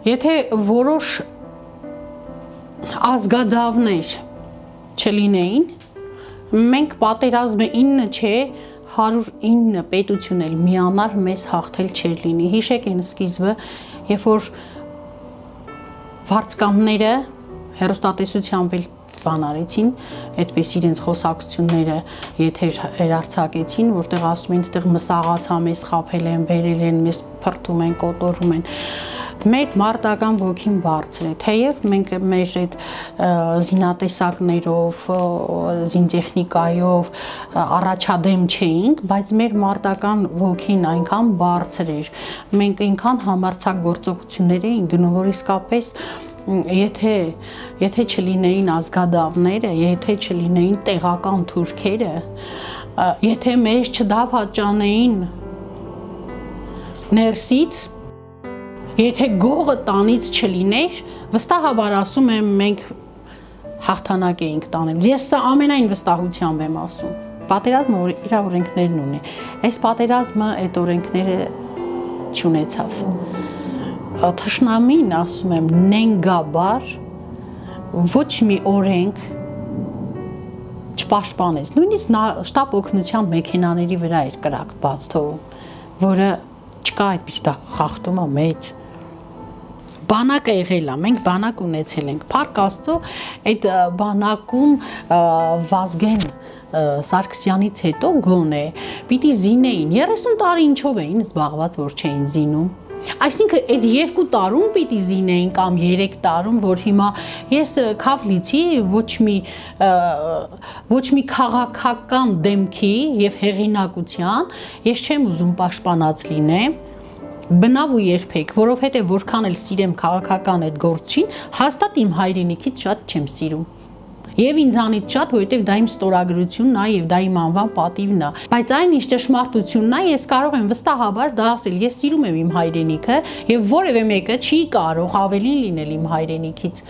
Եթե որոշ ազգադավներ չլինեին, մենք պատերազմը 9 չէ, 109 պետություն էլ միանար մեզ հաղթել չէր լինի։ Հիշեք այն սկիզբը, երբ որ վարձկանները հեռուստատեսությամբ էլ բան արեցին, այդպես իրենց խոսակցությունները եթեր հերարցակեցին, որտեղ ասում են, այդտեղ մսաղացա մեզ խաբել են, բերել են, մեզ փրթում են, կոտորում են։ Մեր մարտական ոգին բարձր է, թեև մենք մեր այդ զինատեսակներով, զինտեխնիկայով առաջադեմ չէինք, բայց մեր մարտական ոգին այնքան բարձր էր, մենք այնքան համարձակ գործողություններ էինք գնում, որ իսկապես եթե չլինեին ազգադավները, եթե չլինեին տեղական թուրքերը, եթե մեզ չդավաճանեին ներսից, եթե գողը տանից չլիներ, վստահաբար ասում եմ, մենք հաղթանակ էինք տանել։ Ես սա ամենայն վստահությամբ եմ ասում։ Պատերազմը իր օրենքներն ունի։ Այս պատերազմը այդ օրենքները չունեցավ։ Թշնամին, ասում եմ, նենգաբար ոչ մի օրենք չպաշտպանեց։ Նույնիսկ շտապ օգնության մեքենաների վրա էր կրակ բաց թողում, որը չկա այդպես դա խախտում է մեծ։ Բանակը եղել է, մենք բանակ ունեցել ենք, փառք Աստծո, այդ բանակում Վազգեն Սարգսյանից հետո գոնե պիտի զինեին, 30 տարի ինչով էին զբաղված, որ չէին զինում։ Այսինքն այդ 2 տարում պիտի զինեին կամ 3 տարում, որ հիմա ես քավլիցի ոչ մի քաղաքական դեմքի եւ հեղինակության ես չեմ ուզում պաշտպանած լինեմ, բնավ ու երբեք, որովհետեւ որքան էլ սիրեմ քաղաքական այդ գործին, հաստատ իմ հայրենիքից շատ չեմ սիրում։ Եվ ինձանից շատ, որովհետև դա իմ ստորագրությունն է եւ դա իմ անվան պատիվն է, բայց այն ինչ ճշմարտությունն է, ես կարող եմ վստահաբար դա ասել, ես սիրում եմ իմ հայրենիքը եւ որևէ մեկը չի կարող ավելին լինել իմ հայրենիքից։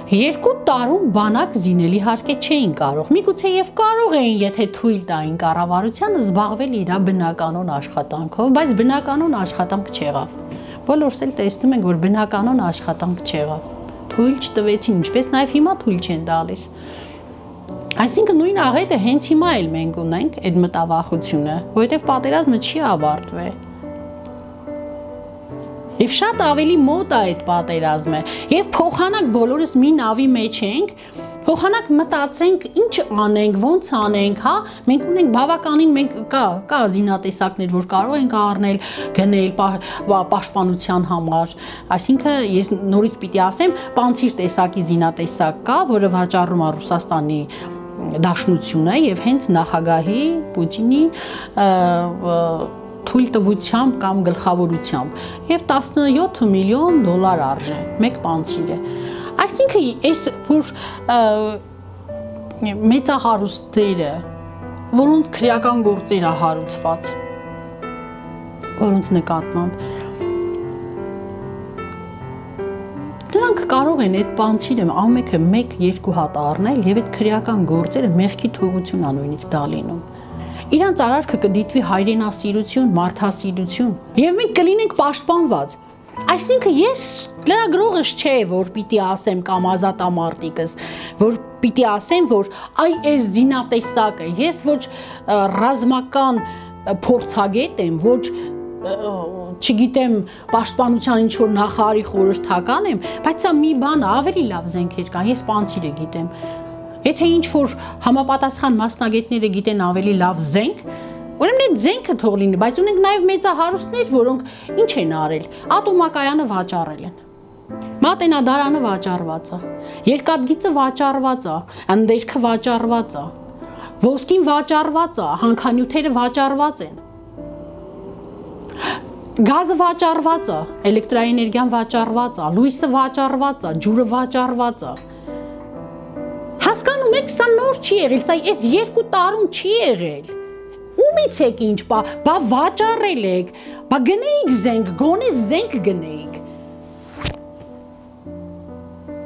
2 տարում բանակ զինել իհարկե չէին կարող, միգուցե եւ կարող էին, եթե թույլ տային կառավարությանը զբաղվել իր բնականոն աշխատանքով, բայց բնականոն աշխատանք չեղավ։ Բոլորս էլ տեսնում ենք, որ բնականոն աշխատանք չեղավ։ Թույլ չտվեցին, ինչպես նաև հիմա թույլ չեն տալիս։ Այսինքն նույն աղետը հենց հիմա էլ մենք ունենք այդ մտավախությունը, որովհետև պատերազմը չի ավարտվել։ Եվ շատ ավելի մոտ է այդ պատերազմը, եւ փոխանակ բոլորս մի նավի մեջ ենք, փոխանակ մտածենք ինչ անենք, ոնց անենք, հա, մենք ունենք բավականին, մենք կա զինատեսակներ, որ կարող ենք առնել, գնել պաշտպանության համար, այսինքն ես նորից պիտի ասեմ, պանցիր տեսակի զինատեսակ կա, որը վաճառում է Ռուսաստանի Դաշնությունը եւ հենց նախագահի Պուտինի թույլտվությամբ կամ գլխավորությամբ եւ 17 միլիոն դոլար արժե մեկ պանցիրը։ Այսինքն այս որ մեծահարուստները, որոնց քրեական գործեր է հարուցված, որոնց նկատմամբ դրանք կարող են այդ պանցիրը ամենը 1-2 հատ առնել եւ այդ քրեական գործերը մեղքի թողություն է նույնիսկ դա լինում։ Իրանց արարքը կդիտվի հայրենասիրություն, մարդասիրություն եւ մենք կլինենք պաշտպանված։ Այսինքն ես լրագրողս չէ, որ պիտի ասեմ կամ ազատամարտիկս, որ պիտի ասեմ, որ այ այս զինատեսակը, ես ոչ ռազմական փորձագետ եմ, ոչ չգիտեմ պաշտպանության ինչ որ նախարարի խորհրդական եմ, բայց սա մի բան ավելի լավ զենքեր կան, ես պանցիրը գիտեմ։ Եթե ինչ որ համապատասխան մասնագետները գիտեն ավելի լավ զենք, ուրեմն այդ զենքը թող լինի, բայց ունենք նաև մեծահարուստներ, որոնք ինչ են արել, ատոմակայանը վաճառել են, մատենադարանը վաճառված է, երկաթգիծը վաճառված է, ընդերքը վաճառված է, ոսկին վաճառված է, հանքանյութերը վաճառված են, գազը վաճառված է, էլեկտրաէներգիան վաճառված է, լույսը վաճառված է, ջուրը վաճառված է։ Հասկանում եք, սա նոր չի եղել, սա այս 2 տարում չի եղել։ Ումից եք ինչ, բա վաճառել եք, բա գնեիք զենք, գոնե զենք գնեիք։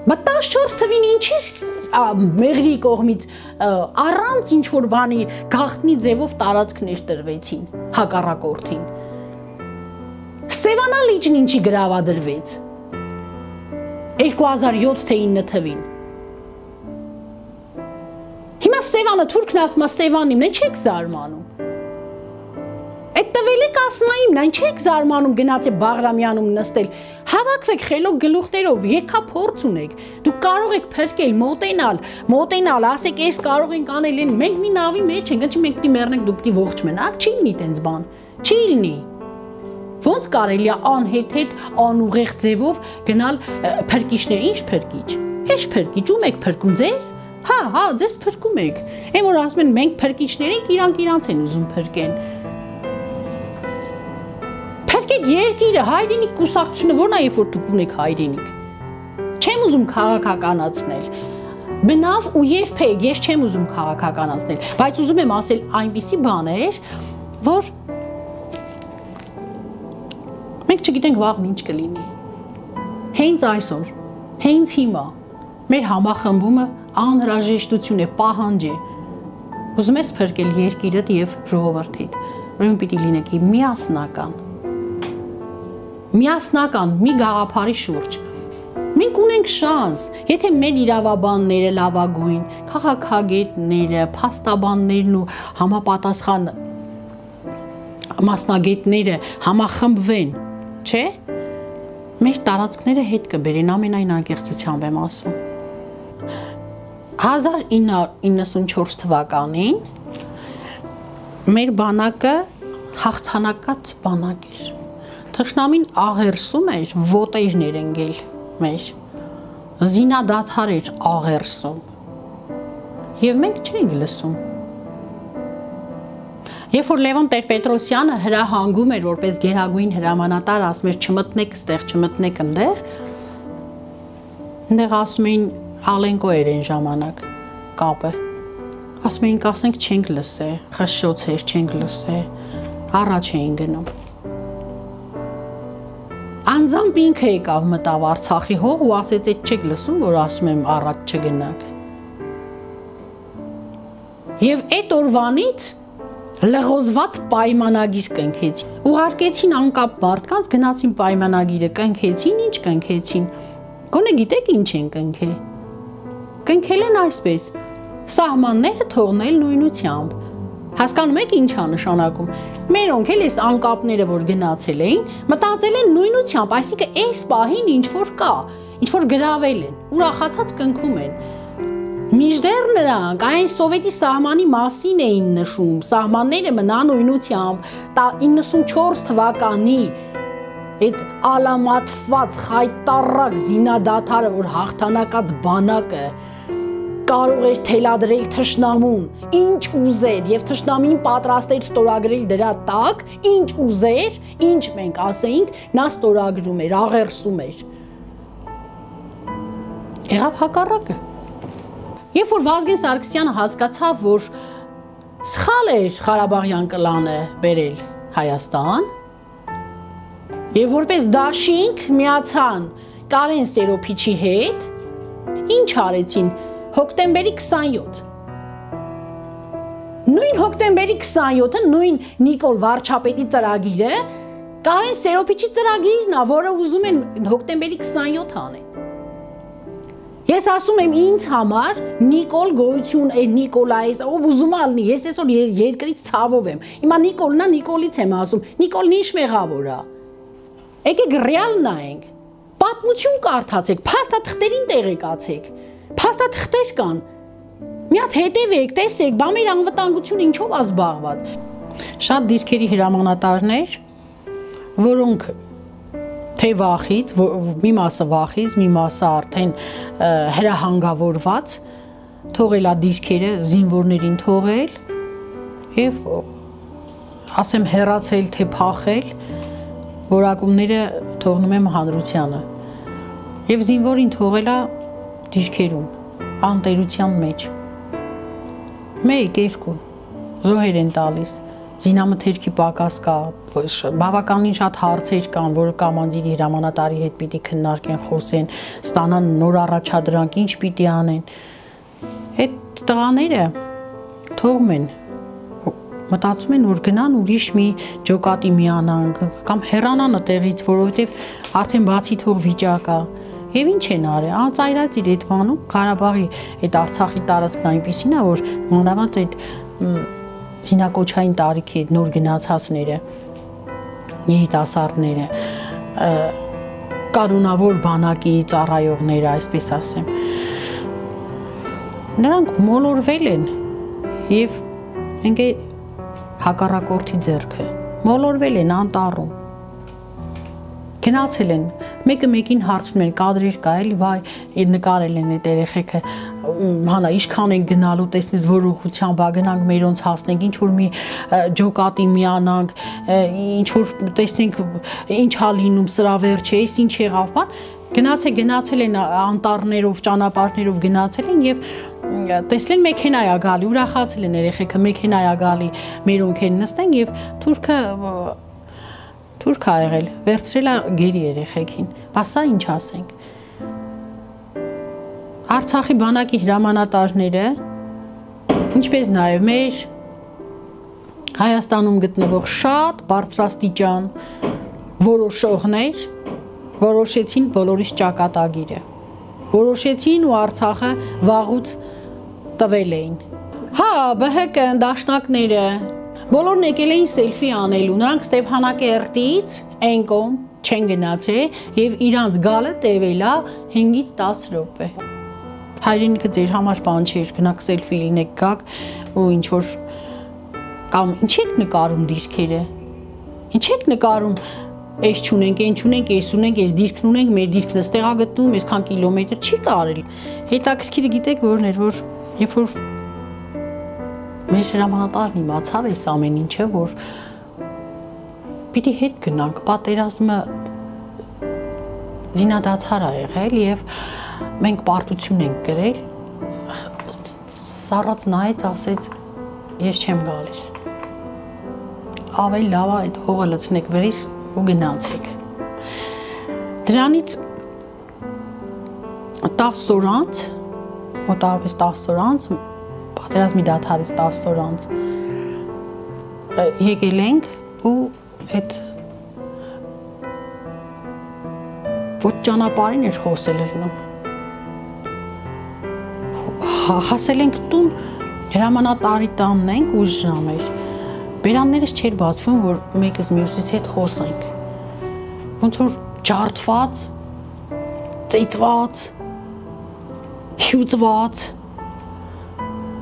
Բա 14 թվին ինչի մեղրի կողմից առանց ինչ որ բանի գաղտնի ձևով տարածքներ տրվեցին հակառակորդին։ Սևանա լիճն ինչի գրավադրվեց 2007 թե 9 թվին Հիմա Սևանը թուրքն ասում է Սևանիմն են չեք զարմանում Այդ տվելեք ասմայիմն այն չեք զարմանում գնաց է Բաղրամյանում նստել Հավաքվեք խելոք գլուխներով եկա փորձ ունեք դուք կարող եք փրկել մոտենալ ասեք էս կարող ենք անել են մենք մի նավի մեջ ենք ինչի մենք պիտի մեռնենք դուք պիտի ողջ մնաք չի լինի տենց բան չի լինի ոնց կարելի է անհետ անուղեղ ձևով գնալ փրկիչներ ինչ փրկիչ հեչ փրկիչ ում եք փրկում ձեզ հա ձեզ փրկում եք այն որ ասում են մենք փրկիչներ ենք իրանք են ուզում փրկեն Փրկեք երկիրը հայրենիք կուսակցությունը որն է երբ որ դուք ունեք հայրենիք Չեմ ուզում քաղաքականացնել Բնավ ու երբեք ես չեմ ուզում քաղաքականացնել բայց ուզում եմ ասել այնպիսի բաներ որ մենք չգիտենք վաղն ինչ կլինի Հենց այսօր հենց հիմա մեր համախմբումը անհրաժեշտություն է պահանջ է Ուզում ես փրկել երկիրդ եւ ժողովրդիդ ուրեմն պիտի լինեք միասնական մի գաղափարի շուրջ Մենք ունենք շանս, եթե մեր իրավաբանները լավագույն, քաղաքագետները, փաստաբաններն ու համապատասխան մասնագետները համախմբվեն, չէ՞, մեր տարածքները հետ կբերեն ամենայն անկեղծությամբ եմ ասում։ 1994 թվականին մեր բանակը հաղթանակած բանակ էր։ Թշնամին աղերսում էր, ոտերներ ընկել մեր, զինադադար էր աղերսում, և մենք չենք լսում։ Երբ որ Լևոն Տեր-Պետրոսյանը հրահանգում էր, որպես գերագույն հրամանատար, ասում էր չմտնեք ստեղ, չմտնեք ընդեղ, ընդեղ ասում էին Ալենկո էր այն ժամանակ կապը, ասում էին կասենք չենք լսե, խշշոց էր չենք լսե, առաջ էին գնում։ Անձամբ ինքը եկավ մտավ Արցախի հող ու ասեց այդ չեք լսում, որ ասում եմ առաջ չգնաք։ Եվ այդ օրվանից լղոզված պայմանագիր կնքեցին։ Ուղարկեցին անկապ մարդկանց, գնացին պայմանագիրը կնքեցին, ինչ կնքեցին։ Գոնե գիտեք ինչ են կնքել։ Կնքել են այսպես. սահմանները թողնել նույնությամբ։ Հասկանում եք ինչ է նշանակում։ Մերոնք էլ այս անկապները, որ գնացել էին, մտածել են նույնությամբ, այսինքն այս պահին ինչ որ կա, ինչ որ գրավել են, ուրախացած կնքում են։ Մինչդեռ նրանք այն սովետի սահմանի մասին էին նշում, սահմանները մնա նույնությամբ, 94 թվականի այդ ալամատված խայտառակ զինադադարը, որ հաղթանակած բանակը կարող էր թելադրել թշնամուն, ինչ ուզեր և թշնամին պատրաստ էր ստորագրել դրա տակ, ինչ ուզեր, ինչ մենք ասեինք, նա ստորագրում էր, աղերսում էր։ Եղավ հակառակը։ Երբ որ Վազգեն Սարգսյանը հասկացավ, որ սխալ էր Ղարաբաղյան կլանը բերել Հայաստան, և որպես դաշինք միացան Կարեն Սերոփիչի հետ, ինչ արեցին հոկտեմբերի 27։ Նույն հոկտեմբերի 27-ը, նույն Նիկոլ Վարչապետի ծրագիրը, Կարեն Սերոփիչի ծրագիրն է, որը ուզում են հոկտեմբերի 27 անեն։ Ես ասում եմ ինձ համար Նիկոլ գոյություն է Նիկոլայից, ով ուզում ալնի, ես այսօր երկրից ցավով եմ։ Հիմա Նիկոլն է, Նիկոլից եմ ասում, Նիկոլն ինչ մեղավոր է։ Եկեք ռեալ նայենք, պատմություն կարդացեք, փաստաթղթերին տեղեկացեք, փաստաթղթեր կան, մի հատ հետևեք, տեսեք, բա մեր անվտանգությունը ինչով է զբաղված։ Շատ դիրքերի հրամանատարներ, որոնք թե վախից, մի մասը վախից, մի մասը արդեն հրահանգավորված, թողել է դիրքերը, զինվորներին թողել և ասեմ հեռացել, թե փախել, որակումները թողնում եմ հանրությանը և զինվորին թողել է դիրքերում, անտերության մեջ, մեկ, երկու, զոհեր են տալիս, զինամթերքի պակաս կա, բավականին շատ հարցեր կան, որ կամանդիրի հրամանատարի հետ պիտի քննարկեն, խոսեն, ստանան նոր առաջադրանք, ինչ պիտի անեն։ Այդ տղաները թողում են մտածում են, որ գնան ուրիշ մի ջոկատի միանան կամ հեռանան այդտեղից, որովհետև արդեն բացի թող վիճակ է։ Եվ ինչ են արել, անծայրած իր այդ բանում Ղարաբաղի այդ Արցախի տարածքն այնպեսին է, որ մանավանդ այդ զինակոչային տարիքի այդ նոր գնացածները, երիտասարդները, կանոնավոր բանակի ծառայողները, այսպես ասեմ, նրանք մոլորվել են եւ ինքը հակառակորդի ձեռքը մոլորվել են անտառում, գնացել են, մեկը մեկին հարցնում են, կադրեր կա էլի, վայ, նկարել են այդ երեխեքը, հանա ինչքան են գնալու, տեսնես որ ուղղությամբ ա գնանք մերոնց հասնենք, ինչ որ մի ջոկատի միանանք, ինչ որ տեսնենք ինչ ա լինում, սրա վերջը, էս ինչ եղավ, բան, գնացել են անտառներով, ճանապարհներով գնացել են եւ տեսնեն մեքենա է գալի, ուրախացել են երեխեքը, մեքենա է գալի, մերոնք են նստեն եւ թուրք ա եղել, վերցրել է գերի երեխեքին, ասա ինչ ասենք։ Արցախի բանակի հրամանատարները, ինչպես նաեւ մեր Հայաստանում գտնվող շատ բարձրաստիճան որոշողներ որոշեցին բոլորիս ճակատագիրը, որոշեցին ու Արցախը վաղուց տվել էին։ Հա, ԲՀԿ դաշնակները բոլորն եկել էին սելֆի անելու, նրանք Ստեփանակերտից այն կողմ չեն գնացել եւ իրանց գալը տևել է 5-ից 10 րոպե։ Հայրենիքը ձեր համար բան չէր, գնաք սելֆի լինեք, գաք ու ինչ որ կամ ինչ եք նկարում դիրքերը։ Ինչ եք նկարում, այս չունենք, այն չունենք, այս ունենք, այս դիրքն ունենք, մեր դիրքն էստեղ ա գտնում, այսքան կիլոմետր չի կարելի։ Հետաքրքիրը գիտեք որն էր, որ երբ որ մեր հրամանատարն իմացավ այս ամեն ինչը, որ պիտի հետ գնանք, պատերազմը զինադադար ա եղել եւ մենք պարտություն ենք կրել, սառած նայեց, ասեց ես չեմ գալիս, ավելի լավ է այդ հողը լցնեք վերիս ու գնացեք։ Դրանից 10 օր անց, մոտավորապես 10 օր անց, պատերազմի դադարից 10 օր անց եկել ենք ու այդ ոչ ճանապարհին էր խոսել ելնում։ Հասել ենք տուն, հրամանատարի տանն ենք, ուշ ժամ էր։ Բերաններս չէր բացվում, որ մեկս մյուսից հետ խոսենք։ Ոնց որ ջարդված, ծեծված, հյուծված,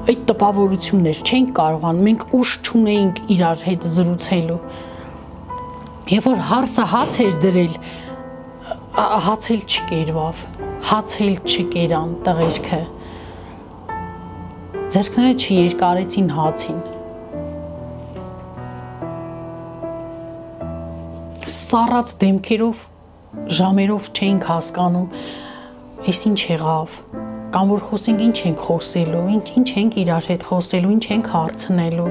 այդ տպավորություններ չենք կարողանում, մենք ուժ չունեինք իրար հետ զրուցելու։ Երբ որ հարսը հաց էր դրել, հացել չկերվավ, հացել չկերան տղերքը, ձեռքները չերկարեցին հացին։ Սառած դեմքերով, ժամերով չենք հասկանում, այս ինչ եղավ, կամ որ խոսենք ինչ ենք խոսելու, ինչ ենք իրար հետ խոսելու, ինչ ենք հարցնելու։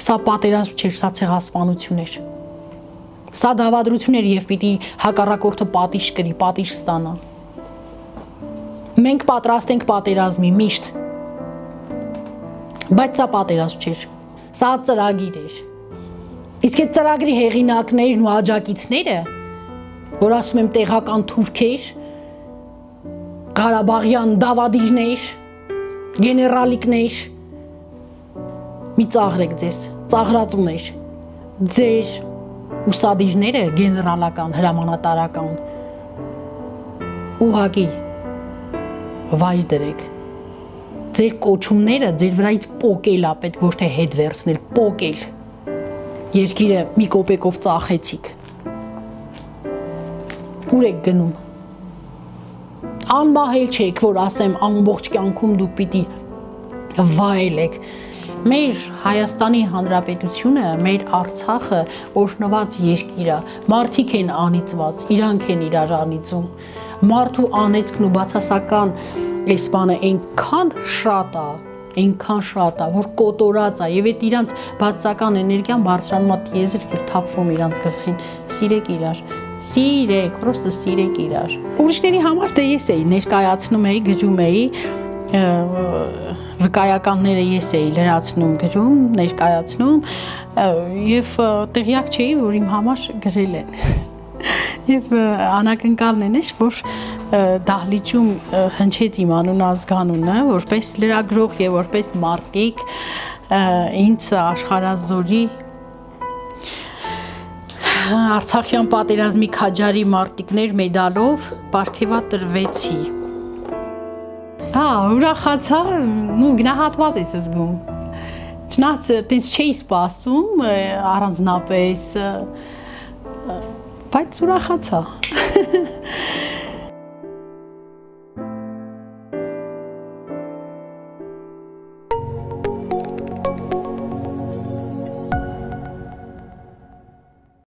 Սա պատերազմ չէր, սա ցեղասպանություն էր։ Սա դավադրություն էր եւ պիտի հակառակորդը պատիժ կրի, պատիժ ստանա։ Մենք պատրաստ ենք պատերազմի միշտ։ Բայց սա պատերազմ չէր։ Սա ծրագիր էր։ Իսկ այդ ծրագրի հեղինակներն ու աջակիցները, որ ասում եմ տեղական թուրքեր, Ղարաբաղյան դավադիրներ, գեներալիկներ, մի ծաղրեք ձեզ, ծաղրածուներ, ձեր ուսադիրները գեներալական, հրամանատարական, ուղղակի վայր դրեք, ձեր կոչումները ձեր վրայից պոկել ա պետք, ոչ թե հետ վերցնել, պոկել, երկիրը մի կոպեկով ծախեցիք, ուր եք գնում, անմահել չեք, որ ասեմ ամբողջ կյանքում դուք պիտի վայելեք, մեր Հայաստանի Հանրապետությունը, մեր Արցախը օրհնված երկիր է, մարդիկ են անիծված, իրանք են իրար անիծում, մարդու անեծքն ու բացասական այս բանը այնքան շատ է, որ կոտորած է, եւ այդ իրանց բացասական էներգիան բարձրանում է տիեզեր եւ թափվում իրանց գլխին, սիրեք իրար, Սիրեք, պրոստը սիրեք իրար։ Ուրիշների համար դե ես էի ներկայացնում էի, գրում էի, վկայականները ես էի լրացնում, գրում, ներկայացնում եւ տեղյակ չէի, որ իմ համար գրել են։ Եվ անակնկալն էր, որ դահլիճում հնչեց իմ անուն-ազգանունը, որպես լրագրող եւ որպես մարտիկ ինձ աշխարհազորի Արցախյան պատերազմի քաջարի մարտիկներ մեդալով պարգևատրվեցի։ Ուրախացա, գնահատված ես զգում։ Չնայած տենց չէի սպասում առանձնապես, բայց ուրախացա։